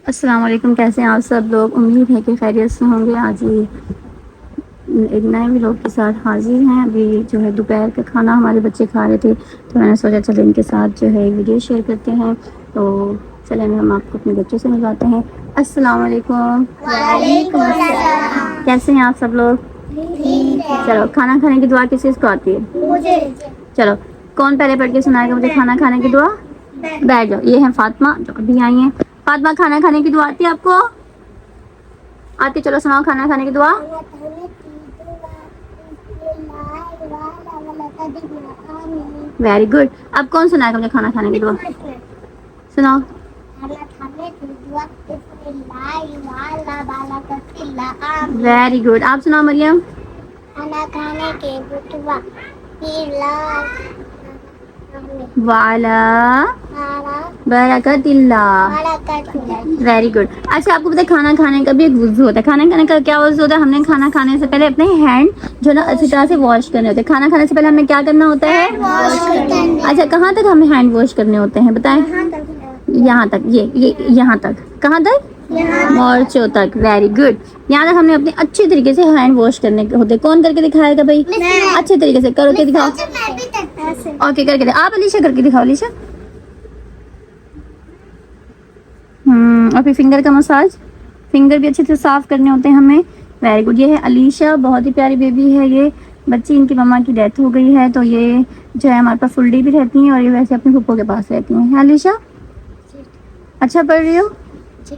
अस्सलाम वालेकुम। कैसे हैं आप सब लोग? उम्मीद है कि खैरियत से होंगे। आज ही एक नए व्लॉग के साथ हाजिर हैं। अभी जो है दोपहर का खाना हमारे बच्चे खा रहे थे, तो मैंने सोचा चलो इनके साथ जो है वीडियो शेयर करते हैं। तो चलें हम आपको अपने बच्चों से मिलवाते हैं। अस्सलाम वालेकुम। वालेकुम अस्सलाम। कैसे हैं आप सब लोग? ठीक है। चलो, खाना खाने की दुआ किस चीज़ को आती है? मुझे चलो, कौन पहले पढ़ के सुनाएगा मुझे खाना खाने की दुआ? बैठ जाओ। ये है फातिमा जो अभी आई हैं। फातिमा, खाना खाने की दुआ आती है आपको? आती? चलो सुनाओ खाना खाने की दुआ। Very good. अब कौन सुनाएगा मुझे खाना खाने की दुआ? सुनाओ। Very good. आप सुनाओ मरियम। खाना खाने के बुटवा वाला बरकतिल्लाह। Very good. अच्छा, आपको पता है खाना खाने का भी एक वुज़ू होता है। खाना खाने का क्या वुज़ू होता है? हमने खाना खाने से पहले अपने हैंड जो ना अच्छी तरह से वॉश करने होते हैं। खाना खाने से पहले हमें क्या करना होता है? अच्छा, कहाँ तक हमें हैंड वॉश करने होते हैं बताएं? यहाँ तक। ये यहाँ तक। कहाँ तक? मोर्चों तक। Very good. यहाँ तक हमने अपने अच्छे तरीके से हैंड वॉश करने के होते। कौन करके दिखाएगा भाई? अच्छे तरीके से करो के दिखाओ। ओके, करके दे। आप अलीशा करके दिखाओ। अलीशा। और फिर फिंगर का मसाज। फिंगर भी अच्छे से साफ करने होते हैं हमें। Very good. ये है अलीशा, बहुत ही प्यारी बेबी है ये बच्ची। इनकी मम्मा की डेथ हो गई है, तो ये जो है हमारे पास फुल डे भी रहती हैं और ये वैसे अपने फूफो के पास रहती हैं। है अलीशा? अच्छा पढ़ रही हो?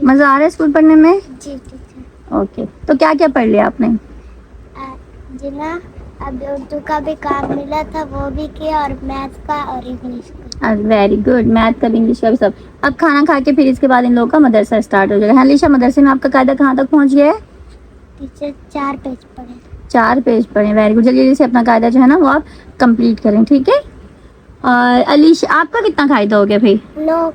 मज़ा आ रहा है स्कूल पढ़ने में? जी टीचर। ओके, तो क्या क्या पढ़ लिया आपने? जी ना, अब उर्दू का भी काम मिला था, वो भी किया, और मैथ का और इंग्लिश का। Very good. मैथ का, इंग्लिश का भी सब। अब खाना खा के फिर इसके बाद इन लोगों का मदरसा स्टार्ट हो जाएगा। है अलीशा, मदरसे में आपका कायदा कहाँ तक पहुँच गया है? टीचर 4 पेज पढ़े। 4 पेज पढ़े। Very good. जल्दी जल्दी से अपना कायदा जो है ना वो आप कंप्लीट करें, ठीक है? और अलीशा, आपका कितना कायदा हो गया भाई? 9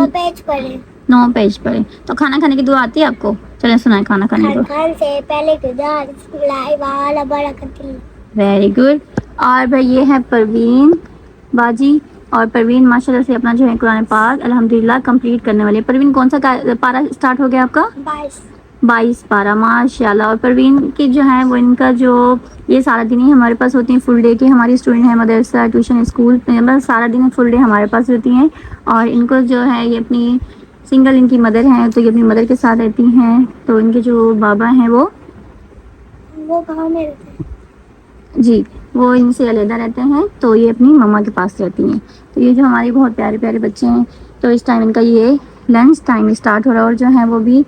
पेज पढ़े। 9 पेज पढ़े। तो खाना खाने की दुआ आती है आपको? चलें सुनाए खाना खाने की दुआ। खान से पहले की दुआ बिस्मिल्लाह वाला बरकतिल्लाह। Very good. और भाई ये है परवीन बाजी, और परवीन माशाल्लाह से अपना जो है कुरान पाक अल्हम्दुलिल्लाह कंप्लीट करने वाली है। परवीन, कौन सा पारा स्टार्ट हो गया आपका? 22 पारा, माशाल्लाह। और परवीन की जो है वो इनका जो ये सारा दिन ही हमारे पास होती हैं, फुल डे की हमारी स्टूडेंट है, मदरसा ट्यूशन स्कूल मतलब सारा दिन फुल डे हमारे पास होती हैं। और इनको जो है ये अपनी सिंगल इनकी मदर हैं, तो ये अपनी मदर के साथ रहती हैं। तो इनके जो बाबा हैं वो गाँव में रहते हैं जी, वो इनसे अलहदा रहते हैं, तो ये अपनी मम्मा के पास रहती हैं। तो ये जो हमारे बहुत प्यारे प्यारे बच्चे हैं, तो इस टाइम इनका ये लंच टाइम स्टार्ट हो रहा है। और जो है वो भी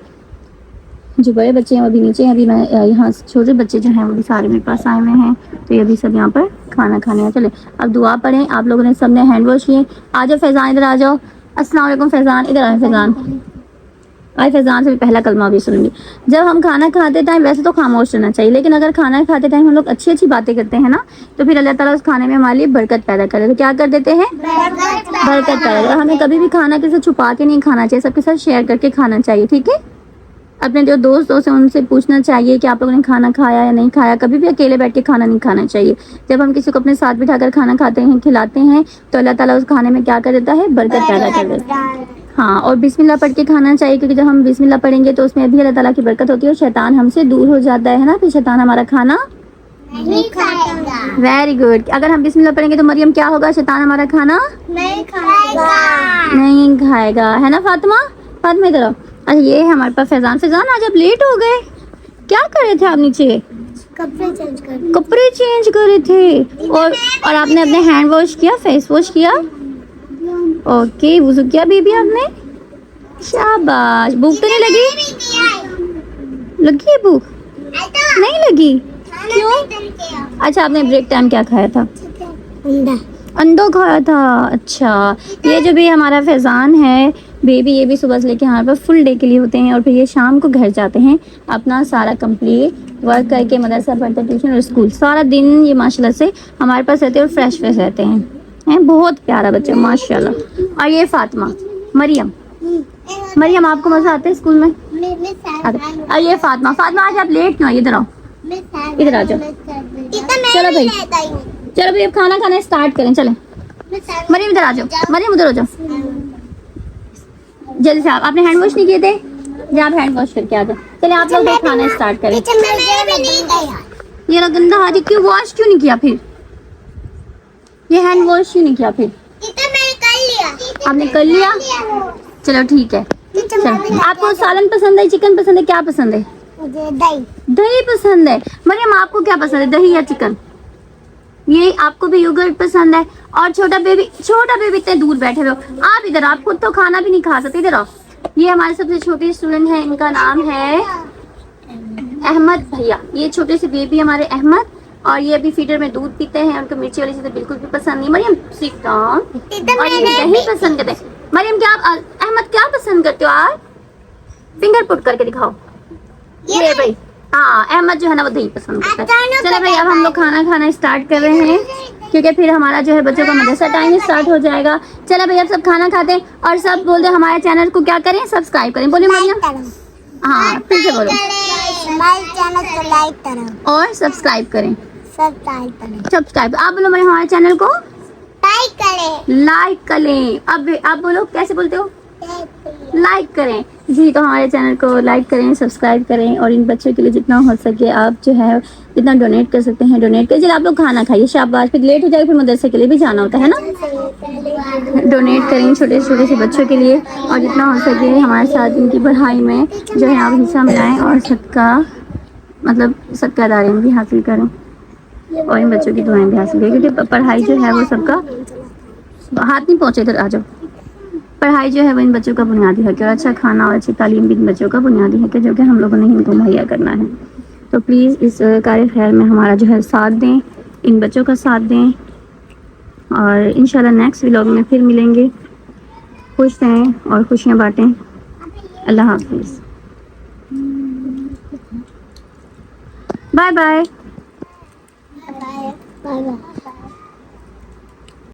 जो बड़े बच्चे हैं वो भी नीचे हैं। अभी मैं यहाँ छोटे बच्चे जो हैं वो भी सारे मेरे पास आए हुए हैं, तो ये भी सब यहाँ पर खाना खाने हैं। चले अब दुआ पढ़ें। आप लोगों ने सब ने हैंड वॉश किए। आ जाओ फैज़ान, इधर आ जाओ। अस्सलाम वालेकुम फैज़ान, इधर आए फैज़ान। आज फैज़ान से भी पहला कलमा भी सुनूंगी। जब हम खाना खाते टाइम वैसे तो खामोश रहना चाहिए, लेकिन अगर खाना खाते टाइम हम लोग अच्छी अच्छी बातें करते हैं ना, तो फिर अल्लाह ताला उस खाने में हमारे लिए बरकत पैदा करे। तो क्या कर देते हैं? बरकत पैदा। और हमें कभी भी खाना किसी से छुपा के नहीं खाना चाहिए, सबके साथ शेयर करके खाना चाहिए, ठीक है? अपने जो दोस्तों से उनसे पूछना चाहिए कि आप लोगों ने खाना खाया या नहीं खाया। कभी भी अकेले बैठ के खाना नहीं खाना चाहिए। जब हम किसी को अपने साथ बिठाकर खाना खाते हैं, खिलाते हैं, तो अल्लाह ताला उस खाने में क्या कर देता है? बरकत पैदा कर देता है। हाँ, और बिस्मिल्लाह पढ़ के खाना चाहिए, क्योंकि जब हम बिस्मिल्लाह पढ़ेंगे तो उसमें भी अल्लाह ताला की बरकत होती है और शैतान हमसे दूर हो जाता है ना, फिर शैतान हमारा खाना नहीं खाएगा। Very good. अगर हम बिस्मिल्लाह पढ़ेंगे तो मरियम क्या होगा? शैतान हमारा खाना नहीं खाएगा। नहीं खाएगा, है ना फातिमा? फातिमा इधर आओ। अच्छा, ये है हमारे पास फैज़ान। फैज़ान, आज आप लेट हो गए, क्या कर रहे थे आप नीचे? कपड़े चेंज कर रहे थे। और आपने अपने हैंड वॉश किया, फेस वॉश किया? ओके, वुज़ू किया बेबी आपने? शाबाश। भूख तो नहीं लगी? लगी है भूख? नहीं लगी? क्यों? अच्छा, आपने ब्रेक टाइम क्या खाया था? अंडा खाया था। अच्छा, ये जो भी हमारा फैज़ान है बेबी, ये भी सुबह से लेके हमारे पास फुल डे के लिए होते हैं, और फिर ये शाम को घर जाते हैं अपना सारा कंप्लीट वर्क करके, मदरसा पढ़ते, ट्यूशन और स्कूल, सारा दिन ये माशाल्लाह से हमारे पास रहते हैं और फ्रेश रहते हैं। बहुत प्यारा बच्चा माशाल्लाह। और ये फातिमा, मरियम आपको मज़ा आता है स्कूल में? और ये फातिमा, आज आप लेट क्यों? इधर आओ, इधर आ जाओ। चलो भाई, अब खाना खाना स्टार्ट करें। चलें मरियम, इधर आ जाओ। मरियम उधर हो जाओ। जल्दी से आपने हैंड वॉश नहीं किए थे, जब आप हैंड वॉश करके आ जाओ। चलिए आप लोग खाना स्टार्ट करें। ये रहा गंदा हाथ, क्यों वॉश क्यों नहीं किया फिर? ये हैंड वॉश क्यों नहीं किया फिर? आपने कर लिया, चलो ठीक है। चलो, आपको सालन पसंद है, चिकन पसंद है, क्या पसंद है? दही पसंद है। मरियम आपको क्या पसंद है, दही या चिकन? ये आपको भी योगर्ट पसंद है। और छोटा बेबी इतने दूर बैठे हुए हो आप, इधर आप खुद तो खाना भी नहीं खा सकते, इधर आओ। ये हमारे सबसे छोटे स्टूडेंट हैं, इनका नाम है अहमद भैया। ये छोटे से बेबी हमारे अहमद, और ये अभी फीडर में दूध पीते हैं। उनको मिर्ची वाली चीजें बिल्कुल भी पसंद नहीं। Mariam sit down. और ये दही पसंद करते हैं। मरियम क्या अहमद क्या पसंद करते हो आप? फिंगर पुट करके दिखाओ। ये भाई हाँ, अहमद जो है ना वो दही पसंद करता है। चलो भाई अब हम लोग खाना खाना स्टार्ट कर रहे हैं, क्योंकि फिर हमारा जो है बच्चों का मदरसा टाइम स्टार्ट हो जाएगा। चलो भाई अब सब खाना खाते हैं, और सब बोल दे हमारे चैनल को क्या करें, सब्सक्राइब करें। बोलिए मरियम। हाँ फिर से बोलो। हमारे चैनल को लाइक करो और सब्सक्राइब करें। सब्सक्राइब आप बोलो मेरे हमारे चैनल को करें। लाइक करें। अब आप बोलो, कैसे बोलते हो? लाइक करें जी। तो हमारे चैनल को लाइक करें, सब्सक्राइब करें, और इन बच्चों के लिए जितना हो सके आप जो है जितना डोनेट कर सकते हैं डोनेट करें। चलिए आप लोग खाना खाइए, शाबाश। फिर लेट हो जाएगा, फिर मदरसे के लिए भी जाना होता है ना। डोनेट करें छोटे छोटे से बच्चों के लिए, और जितना हो सके हमारे साथ इनकी पढ़ाई में जो है आप हिस्सा मिलाएं, और सदकादारी भी हासिल करें, और इन बच्चों की दुआएं भी हासिल करें, क्योंकि पढ़ाई जो है वो सबका हाथ नहीं पहुँचे। इधर आ जाओ। पढ़ाई जो है वो इन बच्चों का बुनियादी हक है, और अच्छा खाना और अच्छी तालीम भी इन बच्चों का बुनियादी हक है, जो कि हम लोगों ने इनको मुहैया करना है। तो प्लीज़ इस कार्य खैर में हमारा जो है साथ दें, इन बच्चों का साथ दें, और इंशाल्लाह नेक्स्ट व्लॉग में फिर मिलेंगे। खुश रहें और खुशियाँ बांटें। अल्लाह हाफिज़। Bye bye. Bye bye.